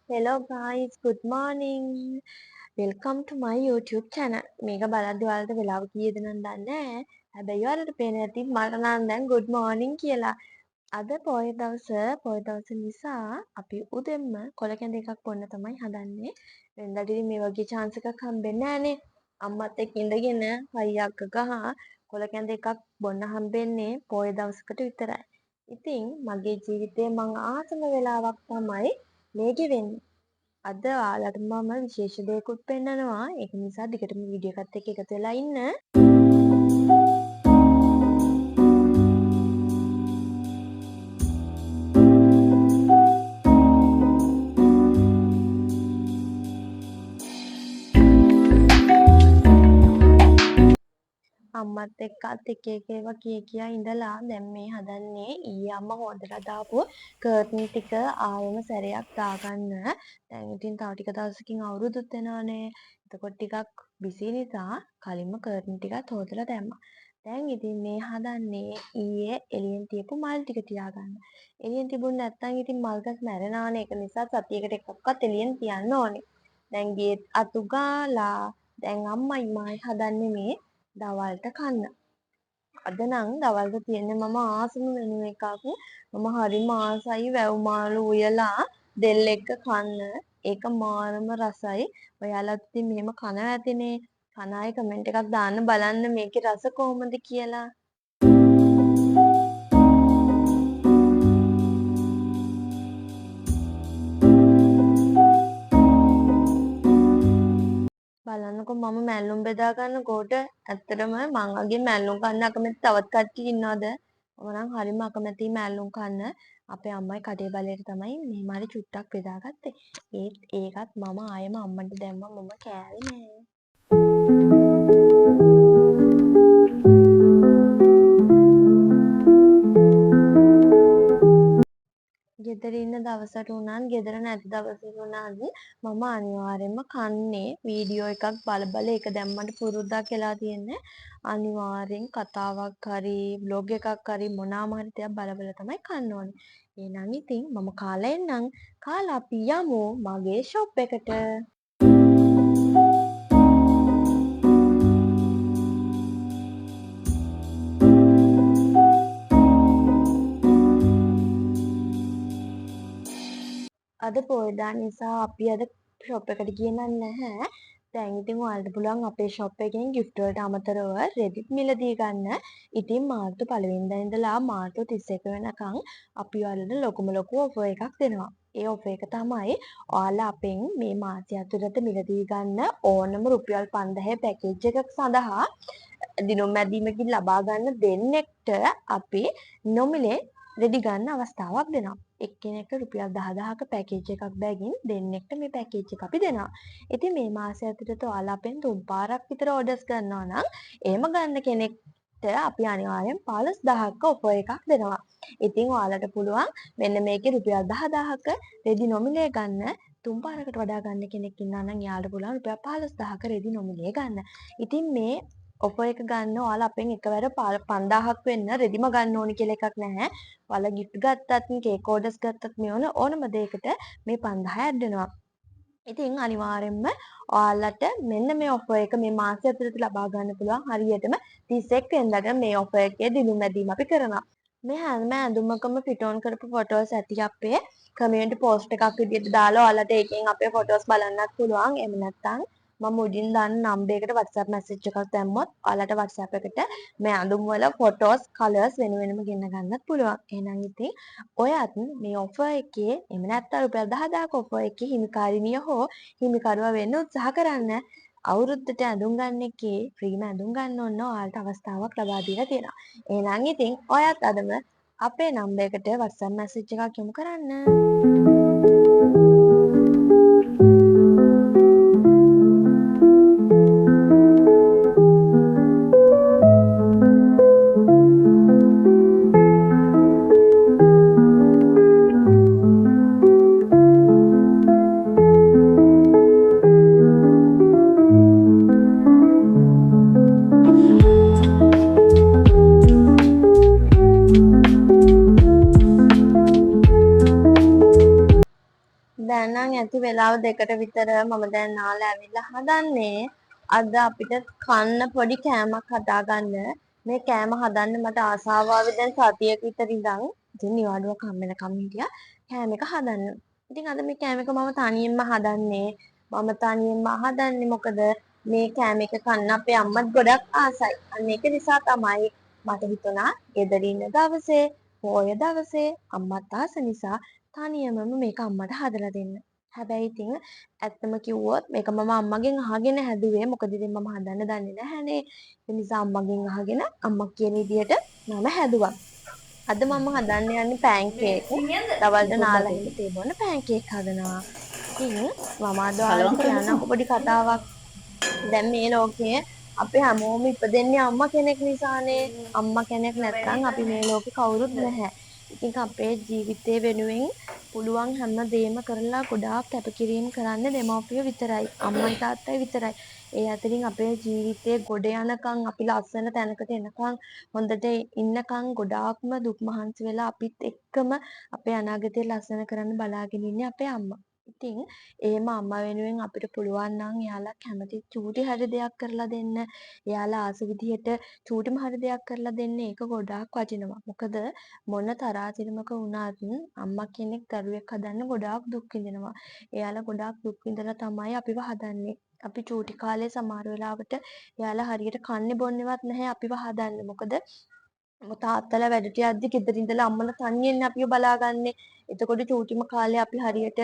Hello guys, good morning. Welcome to my YouTube channel. මේක බලද්දි ඔයාලට වෙලාව කීයද නම් දන්නේ නැහැ. හැබැයි ඔයාලට පේන ඇති මට නම් දැන් good morning කියලා. අද පොය දවස නිසා අපි උදෙන්ම කොළ කැඳ එකක් බොන්න තමයි හදන්නේ. වෙනදාට ඉතින් මේ වගේ chance එකක් හම්බෙන්නේ නැහනේ. අම්මත් එක්ක ඉඳගෙන හයියක් ගහ කොළ කැඳ එකක් බොන්න හම්බෙන්නේ පොය දවසකට විතරයි. ඉතින් මගේ ජීවිතේ මං ආසම වෙලාවක් තමයි මේ ගෙවෙන්නේ. අද ඔයාලට මම විශේෂ දෙයක්ත් පෙන්නනවා. ඒක නිසා දිගටම වීඩියෝ එකත් එක්ක එකතු වෙලා ඉන්න. අම්මත් එක්කත් එක එක ඒවා කියා ඉඳලා දැන් මේ හදන්නේ ඊයේ අම්මා හොදලා දාපු කර්ටන් ටික ආයෙම සැරයක් දාගන්න. දැන් ඉතින් තව ටික දවසකින් අවුරුදුත් වෙනවනේ. එතකොට ටිකක් බිසි නිසා කලින්ම කර්ටන් ටිකත් හොදලා දැම්මා. දැන් ඉතින් මේ හදන්නේ ඊයේ එළියෙන් තියපු මල් ටික තියාගන්න. එළියෙන් තිබුණ නැත්නම් ඉතින් මල් ගස් මැරෙනවනේ. ඒක නිසා සතියකට එකක්වත් එළියෙන් තියන්න ඕනේ. දැන් ගේට් අතු ගාලා දැන් අම්මයි මායි හදන්නේ මේ දවල්ට කන්න. අද නම් දවල්ට තියෙන්නේ මම ආසම මෙනු එකක්. මම හරිම ආසයි වැව් මාළු උයලා දෙල් එක්ක කන්න. ඒක මාරම රසයි. ඔයාලත් ඉතින් මෙහෙම කනවා ඇතිනේ. කන අය කමෙන්ට් එකක් දාන්න බලන්න මේකේ රස කොහොමද කියලා. බලන්නකො මම මැල්ලුම් බෙදා ගන්නකොට ඇත්තටම මං වගේ මැල්ලුම් කන්න අකමැති තවත් කට්ටිය ඉන්නවද? මම නම් හරිම අකමැතියි මැල්ලුම් කන්න. අපේ අම්මයි කටේ බලයට තමයි මෙහෙම හරි චුට්ටක් බෙදාගත්තේ. ඒකත් මම ආයෙම අම්මට දැම්මා මම කෑවේ නෑ. ගෙදර ඉන්න දවසට උනත් ගෙදර නැති දවසට උනත් මම අනිවාර්යෙන්ම කන්නේ වීඩියෝ එකක් බල ඒක දැම්මට පුරුද්දක් වෙලා තියෙන්නේ අනිවාර්යෙන් කතාවක් හරි බ්ලොග් එකක් හරි මොනාම හරි දෙයක් බල තමයි කන්න ඕනේ. එහෙනම් ඉතින් මම කාලා එන්නම්. කාලා අපි යමු මගේ ෂොප් එකට. අද පොයදා නිසා අපි අද ෂොප් එකට ගියේ නැහැ. දැන් ඉතින් ඔයාලට පුළුවන් අපේ ෂොප් එකෙන් gift වලට අමතරව රෙදිත් මිලදී ගන්න. ඉතින් මාර්තු 1 වෙනිදා ඉඳලා මාර්තු 31 වෙනකන් අපි ඔයාලට ලොකුම ලොකු ඔෆර් එකක් දෙනවා. ඒ ඔෆර් එක තමයි ඔයාලා අපෙන් මේ මාසය ඇතුළත මිලදී ගන්න ඕනම රුපියල් 5000 පැකේජ් එකක් සඳහා දිනුම් මැදීමකින් ලබා ගන්න දෙන්නෙක්ට අපි නොමිලේ රෙදි ගන්න අවස්ථාවක් දෙනවා. එක්කෙනෙක්ට රුපියල් 10000ක පැකේජ් එකක් බැගින් දෙන්නෙක්ට මේ පැකේජ් එක අපි දෙනවා. ඉතින් මේ මාසය ඇතුළත ඔයාලා අපෙන් 3 පාරක් විතර ඕඩර්ස් කරනවා නම් එහෙම ගන්න කෙනෙක්ට අපි අනිවාර්යෙන් 15000ක ඔෆර් එකක් දෙනවා. ඉතින් ඔයාලට පුළුවන් මෙන්න මේකේ රුපියල් 10000ක රෙදි නොමිලේ ගන්න 3 පාරකට වඩා ගන්න කෙනෙක් ඉන්නවා නම් එයාට පුළුවන් රුපියල් 15000ක රෙදි නොමිලේ ගන්න. ඉතින් මේ ඔෆර් එක ගන්න ඔයාලා අපෙන් එකවර 5000ක් වෙන්න රෙදිම ගන්න ඕනි කියලා එකක් නැහැ. ඔයාලා gift ගත්තත් කේක් ඕඩර්ස් ගත්තත් මේ ඕනම දෙයකට මේ 5000 ඇඩ් වෙනවා. ඉතින් අනිවාර්යෙන්ම ඔයාලට මෙන්න මේ ඔෆර් එක මේ මාසය ඇතුළත ලබා ගන්න පුළුවන්. හරියටම 31 වෙනිදාට මේ ඔෆර් එකේ දිනුම් මැදීම අපි කරනවා. මේ හැම ඇඳුමකම ෆිට ඔන් කරපු ෆොටෝස් ඇති අපේ කමියුනිටි පෝස්ට් එකක් විදිහට දාලා ඔයාලට ඒකෙන් අපේ ෆොටෝස් බලන්නත් පුළුවන්. එහෙම නැත්නම් මම උඩින් දාන නම්බරයකට WhatsApp message එකක් දැම්මොත් ඔයාලට WhatsApp එකට මේ අඳුම් වල ෆොටෝස් කලර්ස් වෙන වෙනම ගෙන්න ගන්නත් පුළුවන්. එහෙනම් ඉතින් ඔයත් මේ ඔෆර් එකේ එහෙම නැත්නම් රුපියල් 10000ක ඔෆර් එකේ හිමිකාරිනිය හෝ හිමිකරුවා වෙන්න උත්සාහ කරන්න. අවුරුද්දට ඇඳුම් ගන්න එකේ ෆ්‍රීම ඇඳුම් ගන්න ඕන ඔයාලට අවස්ථාවක් ලබා දීලා තියෙනවා. එහෙනම් ඉතින් ඔයත් අදම අපේ නම්බරයකට WhatsApp message එකක් යොමු කරන්න. නම් ඇති වෙලාව 2ට විතර මම දැන් නාලා ඇවිල්ලා හදන්නේ. අද අපිට කන්න පොඩි කෑමක් හදාගන්න. මේ කෑම හදන්න මට ආසාව ආවේ දැන් සතියක විතර ඉඳන්. ඉතින් නිවාඩුවක් හම් වෙනකම් හිටියා කෑම එක හදන්න. ඉතින් අද මේ කෑම එක මම තනියෙන්ම හදන්නේ. මම තනියෙන්ම හදන්නේ මොකද මේ කෑම එක කන්න අපේ අම්මත් ගොඩක් ආසයි. අන්න ඒක නිසා තමයි මට හිතුණා ගෙදර ඉන්න දවසේ පොය දවසේ අම්මත් ආස නිසා තනියමම මේක අම්මට හදලා දෙන්න. හැබැයි ඉතින් ඇත්තම කිව්වොත් මේක මම අම්මගෙන් අහගෙන හැදුවේ. මොකද ඉතින් මම හදන්න දන්නේ නැහැනේ. ඒ නිසා අම්මගෙන් අහගෙන අම්මා කියන විදියට මම හැදුවා. අද මම හදන්න යන්නේ පෑන් කේක්. දවල්ට නාලා හිම තේ බොන්න පෑන් කේක් හදනවා. ඉතින් මම අද ඔයාලට කියන්නම්කො පොඩි කතාවක්. දැන් මේ ලෝකයේ අපි හැමෝම ඉපදෙන්නේ අම්මා කෙනෙක් නිසානේ. අම්මා කෙනෙක් නැත්නම් අපි මේ ලෝකේ කවුරුත් නැහැ. ඉතින් අපේ ජීවිතේ වෙනුවෙන් පුළුවන් හැම දෙයක්ම කරලා ගොඩාක් කැපකිරීම කරන්නේ දෙමව්පියෝ විතරයි. අම්මයි තාත්තයි විතරයි. ඒ අතරින් අපේ ජීවිතේ ගොඩ යනකම් අපි ලස්සන තැනකට එනකම් හොඳට ඉන්නකම් ගොඩාක්ම දුක් මහන්සි වෙලා අපිත් එක්කම අපේ අනාගතය ලස්සන කරන්න බලාගෙන ඉන්නේ අපේ අම්මා. ඉතින් එහෙම අම්මා වෙනුවෙන් අපිට පුළුවන් නම් එයාලා කැමති චූටි හරි දෙයක් කරලා දෙන්න. එයාලා ආස විදිහට චූටිම හරි දෙයක් කරලා දෙන්න ඒක ගොඩාක් වටිනවා. මොකද මොන තරහසිරමක වුණත් අම්මා කෙනෙක් දරුවෙක් හදන්න ගොඩාක් දුක් විඳිනවා. එයාලා ගොඩාක් දුක් විඳලා තමයි අපිව හදන්නේ. අපි චූටි කාලේ සමහර වෙලාවට එයාලා හරියට කන්නේ බොන්නේවත් නැහැ අපිව හදන්න. මොකද තාත්තලා වැඩට යද්දි ගෙදර ඉඳලා අම්මලා තනියෙන් අපිව බලාගන්නේ. එතකොට චූටිම කාලේ අපි හරියට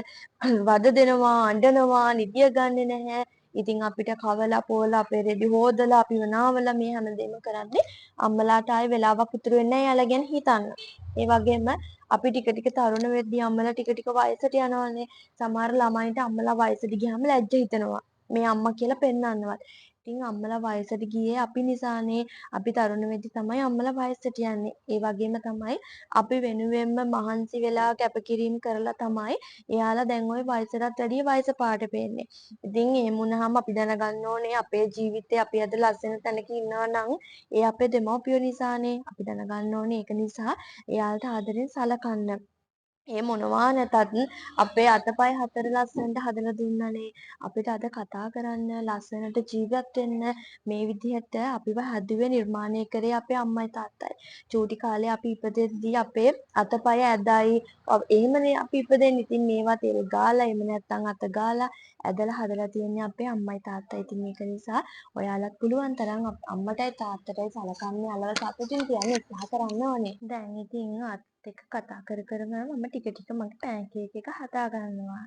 වද දෙනවා, අඬනවා, නිදිය ගන්නෙ නැහැ. ඉතින් අපිට කවලා පොවලා අපේ රෙදි හොදලා අපිව නාවලා මේ හැමදේම කරන්නේ අම්මලාට ආයේ වෙලාවක් ඉතුරු වෙන්නේ නැහැ යාලා ගැන හිතන්න. ඒ වගේම අපි ටික ටික තරුණ වෙද්දී අම්මලා ටික ටික වයසට යනවානේ. සමහර ළමයින්ට අම්මලා වයසට ගියාම ලැජ්ජ හිතෙනවා. මේ අම්මා කියලා පෙන්නන්නවත්. ඉතින් අම්මලා වයසට ගියේ අපි නිසානේ. අපි තරුණ වෙද්දි තමයි අම්මලා වයසට යන්නේ. ඒ වගේම තමයි අපි වෙනුවෙන්ම මහන්සි වෙලා කැපකිරීම කරලා තමයි එයාලා දැන් ওই වයසටත් වැඩිය වයස පාට පේන්නේ. ඉතින් එහෙම වුණාම අපි දැනගන්න ඕනේ අපේ ජීවිතේ අපි අද ලස්සන තැනක ඉන්නවා නම් ඒ අපේ දෙමව්පියෝ නිසානේ. අපි දැනගන්න ඕනේ ඒක නිසා එයාලට ආදරෙන් සලකන්න. ඒ මොනවා නැතත් අපේ අතපය හතර ලස්සනට හදලා දුන්නනේ අපිට අද කතා කරන්න ලස්සනට ජීවත් වෙන්න මේ විදිහට අපිව හැදුවේ නිර්මාණය කරේ අපේ අම්මයි තාත්තයි. චූටි කාලේ අපි ඉපදෙද්දී අපේ අතපය ඇදයි එහෙමනේ අපි ඉපදෙන්නේ. ඉතින් මේවා තෙල් ගාලා එහෙම නැත්නම් අත ගාලා ඇදලා හදලා තියෙන්නේ අපේ අම්මයි තාත්තයි. ඉතින් මේක නිසා ඔයාලත් පුළුවන් තරම් අම්මටයි තාත්තටයි සලකන්න අලව සතුටින් කියන්නේ උත්සාහ කරන්න ඕනේ. දැන් ඉතින් එක කතා කර කරම මම ටික ටික මගේ පෑන් කේක් එක හදා ගන්නවා.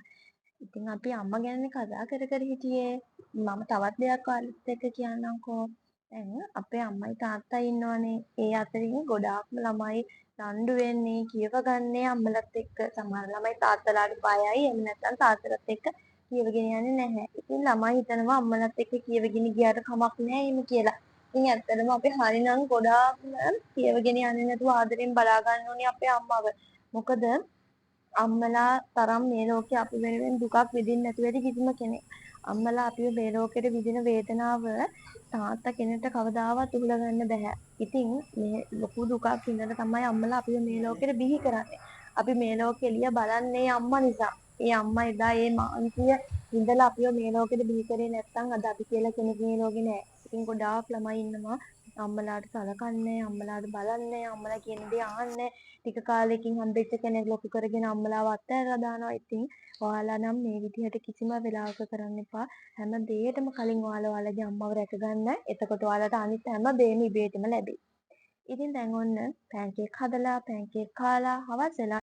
ඉතින් අපි අම්මා ගැනනේ කතා කර කර හිටියේ. මම තවත් දෙයක් ඔයාලත් එක්ක කියන්නම්කෝ. දැන් අපේ අම්මයි තාත්තයි ඉන්නවනේ. ඒ අතරින් ගොඩාක්ම ළමයි රණ්ඩු වෙන්නේ, කියවගන්නේ අම්මලත් එක්ක. සමහර ළමයි තාත්තලාට බයයි. එහෙම නැත්නම් තාත්තලාත් එක්ක කියවගෙන යන්නේ නැහැ. ඉතින් ළමයි හිතනවා අම්මලත් එක්ක කියවගෙන ගියාට කමක් නැහැ එහෙම කියලා. ඉතින් ඇත්තටම අපි හරිනම් ගොඩාක්ම කියවගෙන යන්නේ නැතුව ආදරෙන් බලා ගන්න ඕනේ අපේ අම්මව. මොකද අම්මලා තරම් මේ ලෝකේ අපි වෙනුවෙන් දුකක් විඳින්න නැතුව ඇති කිසිම කෙනෙක්. අම්මලා අපිව මේ ලෝකෙට විඳින වේදනාව තාත්තා කෙනෙක්ට කවදාවත් උහුලා ගන්න බෑ. ඉතින් මේ ලොකු දුකක් විඳලා තමයි අම්මලා අපිව මේ ලෝකෙට බිහි කරන්නේ. අපි මේ ලෝකෙ එළිය බලන්නේ අම්මා නිසා. ඒ අම්මා එදා ඒ මාන්තිය විඳලා අපිව මේ ලෝකෙට බිහි කරේ නැත්නම් අද අපි කියලා කෙනෙක් මේ ලෝකේ නෑ. ඉතින් ගොඩාක් ළමයි ඉන්නවා අම්මලාට සලකන්නේ, අම්මලාට බලන්නේ, අම්මලා කියන දේ අහන්නේ. ටික කාලෙකින් හම්බෙච්ච කෙනෙක් ලොකු කරගෙන අම්මලාව අත්හැරලා දානවා. ඉතින් ඔයාලා නම් මේ විදිහට කිසිම වෙලාවක කරන්න එපා. හැම දෙයකටම කලින් ඔයාලා ඔයාලගේ අම්මව රැකගන්න. එතකොට ඔයාලට අනිත් හැම දෙයක්ම ඉබේටම ලැබෙයි. ඉතින් දැන් ඔන්න පෑන් කේක් හදලා, පෑන් කේක් කාලා, හවස් වෙලා